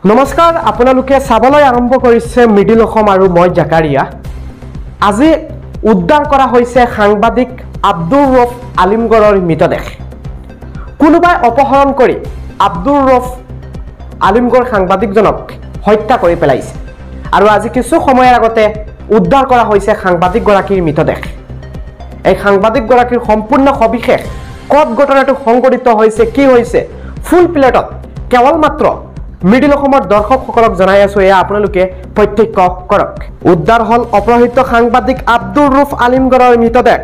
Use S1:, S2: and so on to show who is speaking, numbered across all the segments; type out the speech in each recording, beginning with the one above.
S1: নমস্কাৰ আপোনালোকে চাবলৈ আৰম্ভ কৰিছে মিডিল অসম আৰু মই জাকাৰিয়া আজি উদ্ধাৰ কৰা হৈছে সাংবাদিক আব্দুৰ ৰফ আলিমগড়ৰ মৃতদেহ কোনোবাই অপহৰণ কৰি আব্দুৰ ৰফ আলিমগড় সাংবাদিকজনক হত্যা কৰি পেলাইছে আৰু আজি কিছু সময়ৰ আগতে উদ্ধাৰ কৰা হৈছে সাংবাদিকগৰাকীৰ মৃতদেহ এই সাংবাদিকগৰাকীৰ সম্পূৰ্ণ সবিশেষ কত ঘটনাটো সংঘটিত হৈছে কি হৈছে ফুল প্লেটত কেৱল মাত্ৰ মিডিল অসমৰ দৰ্শকসকলক জনাই আছো এয়া আপোনালোকে প্ৰত্যক্ষ কৰক উদ্ধাৰ হল অপহৃত সাংবাদিক আব্দুৰ ৰফ আলিমগড়ৰ মৃতদেহ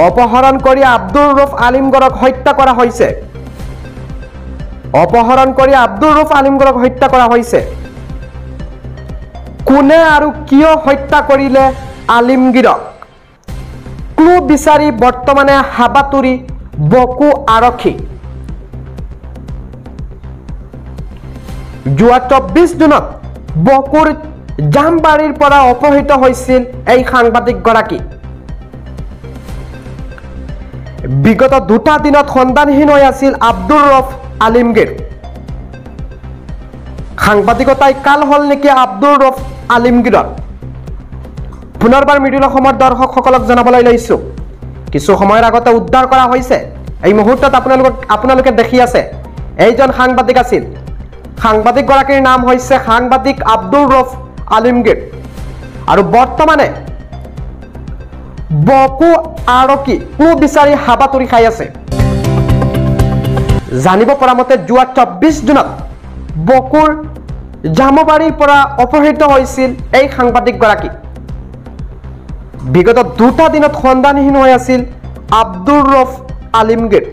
S1: অপহৰণ কৰি আব্দুৰ ৰফ আলিমগড়ক হত্যা কৰা হৈছে অপহৰণ কৰি আব্দুৰ ৰফ আলিমগড়ক হত্যা কৰা হৈছে কোনে আৰু কিয় হত্যা কৰিলে আলিমগড়ক ক্লু বিচাৰি বৰ্তমানে হাবাতুৰি বকু আৰক্ষী যোৱা 24 জুনত বকুৰ জামবাৰীৰ পৰা অপহৃত হৈছিল এই সাংবাদিকগৰাকী বিগত দুটা দিনত সন্ধানহীন হৈ আছিল আব্দুৰ ৰফ আলিমগড় সাংবাদিকতাই কাল হল নেকি আব্দুৰ ৰফ আলিমগড়ৰ পুনৰবাৰ মিডিল অসমৰ দৰ্শকসকলক জনাবলৈ লৈছো কিছু সময়ৰ আগতে উদ্ধাৰ কৰা হৈছে এই মুহূৰ্তত আপোনালোকে দেখি আছে এইজন সাংবাদিক আছিল সাংবাদিক গৰাকীৰ নাম হৈছে সাংবাদিক আব্দুৰ ৰফ আলিমগড় আৰু বৰ্তমানে বকু আৰক্ষী ক্লু বিচাৰি হাবাতুৰি খাই আছে জানিব পৰা মতে যোৱা 24 জুনত বকুৰ জামবাৰীৰ পৰা অপহৃত হৈছিল এই সাংবাদিক গৰাকী বিগত দুটা দিনত সন্ধানহীন হৈ আছিল আব্দুৰ ৰফ আলিমগড়